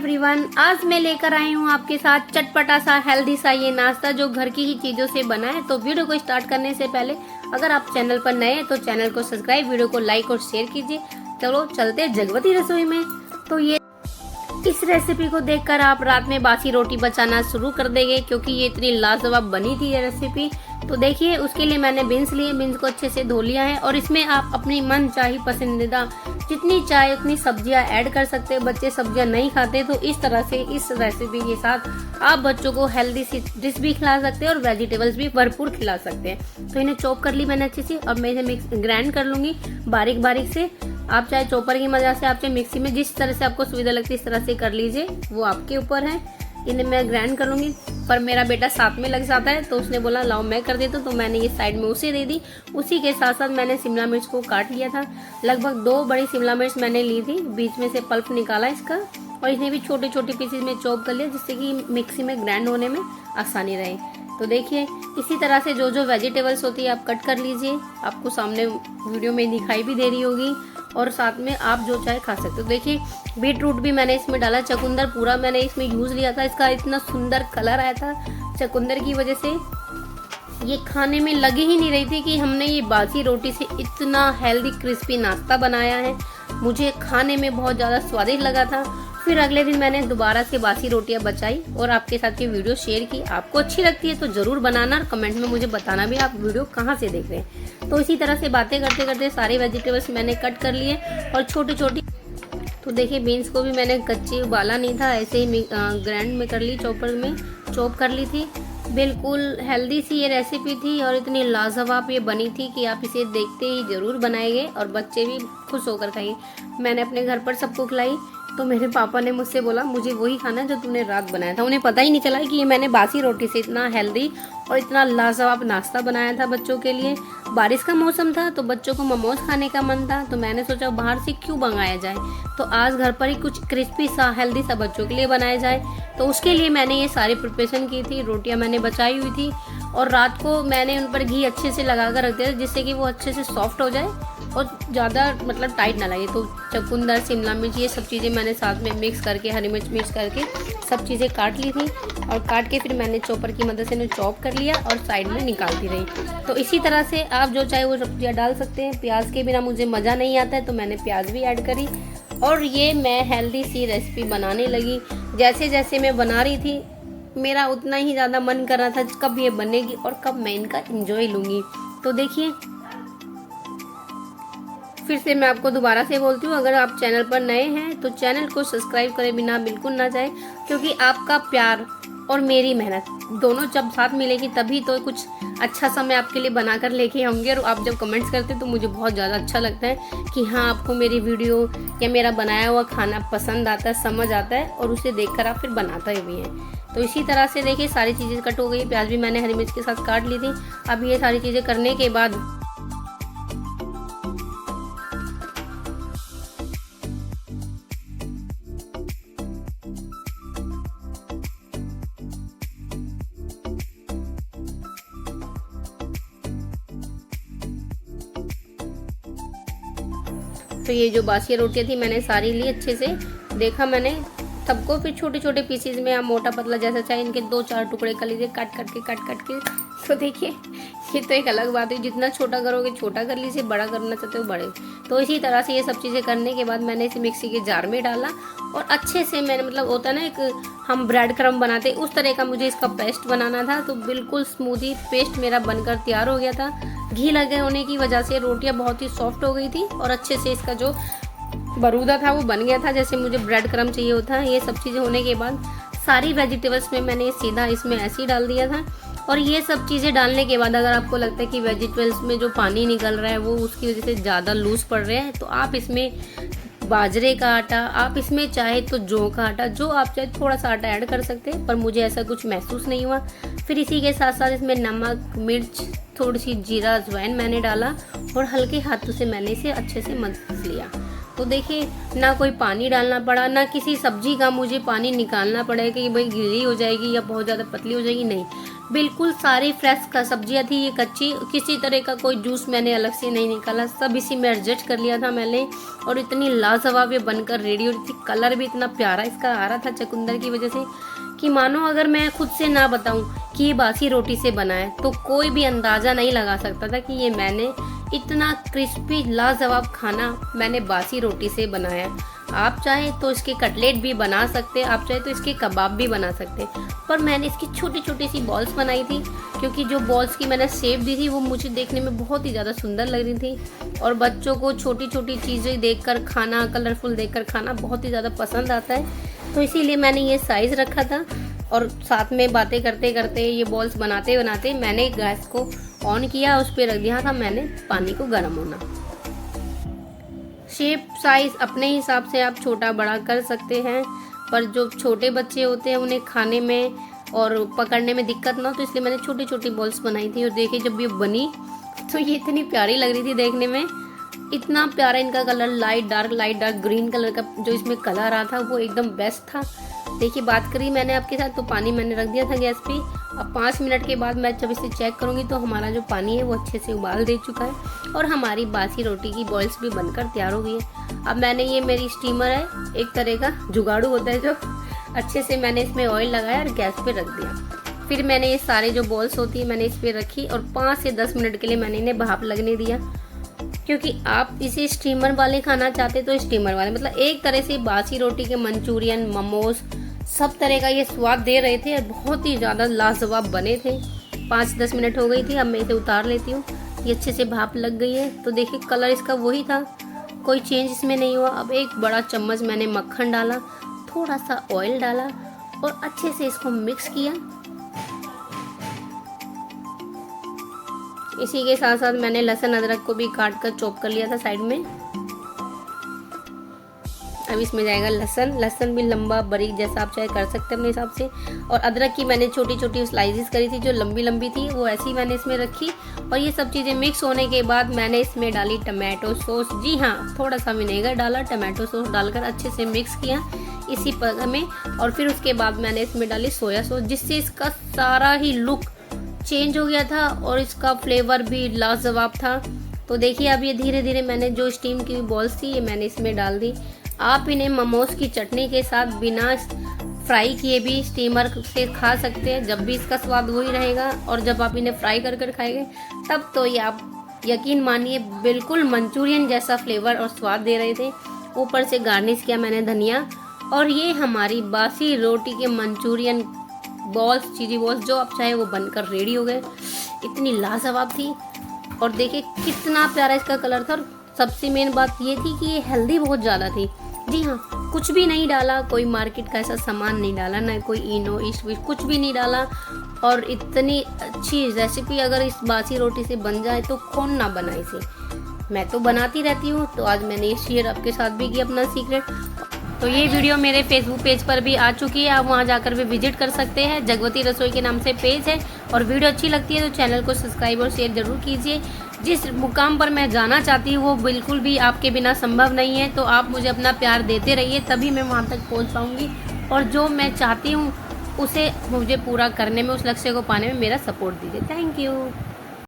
Everyone, आज मैं लेकर आई हूँ आपके साथ चटपटा सा हेल्दी सा ये नाश्ता जो घर की ही चीजों से बना है। तो वीडियो को स्टार्ट करने से पहले अगर आप चैनल पर नए हैं तो चैनल को सब्सक्राइब, वीडियो को लाइक और शेयर कीजिए। चलो चलते जगवती रसोई में। तो ये इस रेसिपी को देखकर आप रात में बासी रोटी बचाना शुरू कर देंगे, क्योंकि ये इतनी लाजवाब बनी थी ये रेसिपी। तो देखिए, उसके लिए मैंने बीन्स लिए, बीन्स को अच्छे से धो लिया है और इसमें आप अपनी मन चाहे पसंदीदा जितनी चाहे उतनी सब्जियां ऐड कर सकते हैं। बच्चे सब्जियां नहीं खाते तो इस तरह से इस रेसिपी के साथ आप बच्चों को हेल्दी सी डिश भी खिला सकते हैं और वेजिटेबल्स भी भरपूर खिला सकते हैं। तो इन्हें चॉप कर ली मैंने अच्छे से। अब मैं इसे ग्राइंड कर लूंगी बारीक बारीक से। आप चाहे चॉपर की मदद से, आप चाहे मिक्सी में, जिस तरह से आपको सुविधा लगती है इस तरह से कर लीजिए, वो आपके ऊपर है। इन्हें मैं ग्राइंड कर लूंगी, पर मेरा बेटा साथ में लग जाता है तो उसने बोला लाओ मैं कर देता हूँ, तो मैंने ये साइड में उसे दे दी। उसी के साथ साथ मैंने शिमला मिर्च को काट लिया था। लगभग 2 बड़ी शिमला मिर्च मैंने ली थी, बीच में से पल्प निकाला इसका और इन्हें भी छोटे छोटे पीसेस में चॉप कर लिया, जिससे कि मिक्सी में ग्राइंड होने में आसानी रहे। तो देखिए, इसी तरह से जो जो वेजिटेबल्स होती है आप कट कर लीजिए। आपको सामने वीडियो में दिखाई भी दे रही होगी और साथ में आप जो चाहे खा सकते हो। देखिए, बीट रूट भी मैंने इसमें डाला, चुकंदर पूरा मैंने इसमें यूज लिया था। इसका इतना सुंदर कलर आया था चुकंदर की वजह से, ये खाने में लगी ही नहीं रही थी कि हमने ये बासी रोटी से इतना हेल्दी क्रिस्पी नाश्ता बनाया है। मुझे खाने में बहुत ज़्यादा स्वादिष्ट लगा था। फिर अगले दिन मैंने दोबारा से बासी रोटियां बचाई और आपके साथ ये वीडियो शेयर की। आपको अच्छी लगती है तो ज़रूर बनाना और कमेंट में मुझे बताना भी आप वीडियो कहाँ से देख रहे हैं। तो इसी तरह से बातें करते करते सारे वेजिटेबल्स मैंने कट कर लिए और छोटी छोटी। तो देखिए, बीन्स को भी मैंने कच्ची उबाला नहीं था, ऐसे ही ग्राइंड में कर ली, चॉपर में चॉप कर ली थी। बिल्कुल हेल्दी सी ये रेसिपी थी और इतनी लाजवाब ये बनी थी कि आप इसे देखते ही ज़रूर बनाएंगे और बच्चे भी खुश होकर खाएंगे। मैंने अपने घर पर सबको खिलाई तो मेरे पापा ने मुझसे बोला मुझे वही खाना है जो तूने रात बनाया था। उन्हें पता ही नहीं चला कि ये मैंने बासी रोटी से इतना हेल्दी और इतना लाजवाब नाश्ता बनाया था बच्चों के लिए। बारिश का मौसम था तो बच्चों को मोमोज खाने का मन था, तो मैंने सोचा बाहर से क्यों मंगाया जाए, तो आज घर पर ही कुछ क्रिस्पी सा हेल्दी सा बच्चों के लिए बनाया जाए। तो उसके लिए मैंने ये सारी प्रिपरेशन की थी। रोटियां मैंने बचाई हुई थी और रात को मैंने उन पर घी अच्छे से लगा कर रख दिया, जिससे कि वो अच्छे से सॉफ्ट हो जाए और ज़्यादा मतलब टाइट ना लगे। तो चुकंदर, शिमला मिर्च, ये सब चीज़ें मैंने साथ में मिक्स करके, हरी मिर्च मिक्स करके सब चीज़ें काट ली थी और काट के फिर मैंने चॉपर की मदद से इन्हें चॉप कर लिया और साइड में निकालती रही। तो इसी तरह से आप जो चाहे वो सब्जियाँ डाल सकते हैं। प्याज के बिना मुझे मज़ा नहीं आता है तो मैंने प्याज भी ऐड करी और ये मैं हेल्दी सी रेसिपी बनाने लगी। जैसे जैसे मैं बना रही थी मेरा उतना ही ज़्यादा मन कर रहा था कब ये बनेगी और कब मैं इनका एंजॉय लूँगी। तो देखिए, फिर से मैं आपको दोबारा से बोलती हूँ, अगर आप चैनल पर नए हैं तो चैनल को सब्सक्राइब करे बिना बिल्कुल ना जाए, क्योंकि आपका प्यार और मेरी मेहनत दोनों जब साथ मिलेगी तभी तो कुछ अच्छा सा मैं आपके लिए बनाकर लेके आऊँगी। और आप जब कमेंट्स करते हैं तो मुझे बहुत ज़्यादा अच्छा लगता है कि हाँ, आपको मेरी वीडियो या मेरा बनाया हुआ खाना पसंद आता है, समझ आता है और उसे देखकर आप फिर बनाते भी हैं। तो इसी तरह से देखिए, सारी चीज़ें कट हो गई। प्याज भी मैंने हरी मिर्च के साथ काट ली थी। अब ये सारी चीज़ें करने के बाद तो ये जो बासी रोटियाँ थी मैंने सारी ली, अच्छे से देखा मैंने सबको। फिर छोटे छोटे पीसेज में आप मोटा पतला जैसा चाहे इनके 2-4 टुकड़े कर लीजिए, काट काट के। तो देखिए, ये तो एक अलग बात है, जितना छोटा करोगे छोटा कर लीजिए, बड़ा करना चाहते हो बड़े। तो इसी तरह से ये सब चीज़ें करने के बाद मैंने इसे मिक्सी के जार में डाला और अच्छे से मैंने, मतलब होता है ना एक हम ब्रेड क्रम्ब बनाते उस तरह का मुझे इसका पेस्ट बनाना था। तो बिल्कुल स्मूदी पेस्ट मेरा बनकर तैयार हो गया था। घी लगे होने की वजह से रोटियां बहुत ही सॉफ्ट हो गई थी और अच्छे से इसका जो बरूदा था वो बन गया था जैसे मुझे ब्रेड क्रम्ब चाहिए होता है। ये सब चीज़ें होने के बाद सारी वेजिटेबल्स में मैंने सीधा इसमें ऐसे ही डाल दिया था। और ये सब चीज़ें डालने के बाद अगर आपको लगता है कि वेजिटेबल्स में जो पानी निकल रहा है वो उसकी वजह से ज़्यादा लूज पड़ रहे हैं, तो आप इसमें बाजरे का आटा, आप इसमें चाहे तो जौ का आटा, जो आप चाहे थोड़ा सा आटा ऐड कर सकते हैं, पर मुझे ऐसा कुछ महसूस नहीं हुआ। फिर इसी के साथ साथ इसमें नमक, मिर्च, थोड़ी सी जीरा, अजवाइन मैंने डाला और हल्के हाथों से मैंने इसे अच्छे से मसल लिया। तो देखिए, ना कोई पानी डालना पड़ा, ना किसी सब्जी का मुझे पानी निकालना पड़ेगा कि भाई गीली हो जाएगी या बहुत ज़्यादा पतली हो जाएगी, नहीं। बिल्कुल सारी फ्रेश का सब्जियां थी ये कच्ची, किसी तरह का कोई जूस मैंने अलग से नहीं निकाला, सब इसी में एडजस्ट कर लिया था मैंने। और इतनी लाजवाब ये बनकर रेडी हो रही थी, कलर भी इतना प्यारा इसका आ रहा था चुकंदर की वजह से कि मानो अगर मैं खुद से ना बताऊं कि ये बासी रोटी से बना है तो कोई भी अंदाज़ा नहीं लगा सकता था कि ये मैंने इतना क्रिस्पी लाजवाब खाना मैंने बासी रोटी से बनाया। आप चाहे तो इसके कटलेट भी बना सकते हैं, आप चाहे तो इसके कबाब भी बना सकते हैं, पर मैंने इसकी छोटी छोटी सी बॉल्स बनाई थी क्योंकि जो बॉल्स की मैंने शेप दी थी वो मुझे देखने में बहुत ही ज़्यादा सुंदर लग रही थी। और बच्चों को छोटी छोटी चीज़ें देखकर खाना, कलरफुल देखकर खाना बहुत ही ज़्यादा पसंद आता है, तो इसीलिए मैंने ये साइज़ रखा था। और साथ में बातें करते करते ये बॉल्स बनाते बनाते मैंने गैस को ऑन किया, उस पर रख दिया था मैंने पानी को गर्म होना। शेप साइज़ अपने हिसाब से आप छोटा बड़ा कर सकते हैं, पर जो छोटे बच्चे होते हैं उन्हें खाने में और पकड़ने में दिक्कत ना हो, तो इसलिए मैंने छोटी छोटी बॉल्स बनाई थी। और देखिए जब ये बनी तो ये इतनी प्यारी लग रही थी देखने में, इतना प्यारा इनका colour, light dark green colour का जो इसमें कलर आ रहा था वो एकदम बेस्ट था। देखिए बात करी मैंने आपके साथ, तो पानी मैंने रख दिया था गैस पे। अब 5 मिनट के बाद मैं जब इसे चेक करूँगी तो हमारा जो पानी है वो अच्छे से उबाल दे चुका है और हमारी बासी रोटी की बॉल्स भी बनकर तैयार हो गई है। अब मैंने ये मेरी स्टीमर है, एक तरह का जुगाड़ू होता है जो, अच्छे से मैंने इसमें ऑयल लगाया और गैस पे रख दिया। फिर मैंने ये सारे जो बॉल्स होती है मैंने इस पर रखी और 5 से 10 मिनट के लिए मैंने इन्हें भाप लगने दिया। क्योंकि आप इसे स्टीमर वाले खाना चाहते तो स्टीमर वाले, मतलब एक तरह से बासी रोटी के मंचूरियन, मोमोज सब तरह का ये स्वाद दे रहे थे और बहुत ही ज़्यादा लाजवाब बने थे। 5-10 मिनट हो गई थी, अब मैं इसे उतार लेती हूँ। ये अच्छे से भाप लग गई है, तो देखिए कलर इसका वही था, कोई चेंज इसमें नहीं हुआ। अब एक बड़ा चम्मच मैंने मक्खन डाला, थोड़ा सा ऑयल डाला और अच्छे से इसको मिक्स किया। इसी के साथ साथ मैंने लहसुन अदरक को भी काट कर चॉप कर लिया था साइड में। अब इसमें जाएगा लहसुन भी लंबा बारीक जैसा आप चाहे कर सकते हैं अपने हिसाब से। और अदरक की मैंने छोटी छोटी स्लाइसेस करी थी जो लंबी लंबी थी, वो ऐसी मैंने इसमें रखी। और ये सब चीज़ें मिक्स होने के बाद मैंने इसमें डाली टमाटो सॉस, जी हाँ थोड़ा सा विनेगर डाला, टमाटो सॉस डालकर अच्छे से मिक्स किया इसी पग में। और फिर उसके बाद मैंने इसमें डाली सोया सॉस, जिससे इसका सारा ही लुक चेंज हो गया था और इसका फ्लेवर भी लाजवाब था। तो देखिए अब ये धीरे धीरे मैंने जो स्टीम की बॉल्स थी ये मैंने इसमें डाल दी। आप इन्हें मोमोज की चटनी के साथ बिना फ्राई किए भी स्टीमर से खा सकते हैं, जब भी इसका स्वाद वही रहेगा। और जब आप इन्हें फ्राई कर कर खाएंगे तब तो ये आप यकीन मानिए बिल्कुल मंचूरियन जैसा फ्लेवर और स्वाद दे रहे थे। ऊपर से गार्निश किया मैंने धनिया, और ये हमारी बासी रोटी के मंचूरियन बॉल्स, चीज़ी बॉल्स जो आप चाहे वो बनकर रेडी हो गए। इतनी लाजवाब थी और देखिए कितना प्यारा इसका कलर था। और सबसे मेन बात ये थी कि ये हेल्दी बहुत ज़्यादा थी। जी हाँ, कुछ भी नहीं डाला, कोई मार्केट का ऐसा सामान नहीं डाला, ना कोई इनो ईस्ट विस्ट कुछ भी नहीं डाला। और इतनी अच्छी रेसिपी अगर इस बासी रोटी से बन जाए तो कौन ना बनाए इसे। मैं तो बनाती रहती हूँ, तो आज मैंने ये शेयर आपके साथ भी किया अपना सीक्रेट। तो ये वीडियो मेरे फेसबुक पेज पर भी आ चुकी है, आप वहाँ जाकर भी विजिट कर सकते हैं। जगवती रसोई के नाम से पेज है। और वीडियो अच्छी लगती है तो चैनल को सब्सक्राइब और शेयर ज़रूर कीजिए। जिस मुकाम पर मैं जाना चाहती हूँ वो बिल्कुल भी आपके बिना संभव नहीं है, तो आप मुझे अपना प्यार देते रहिए, तभी मैं वहाँ तक पहुँच पाऊँगी। और जो मैं चाहती हूँ उसे मुझे पूरा करने में, उस लक्ष्य को पाने में मेरा सपोर्ट दीजिए। Thank you.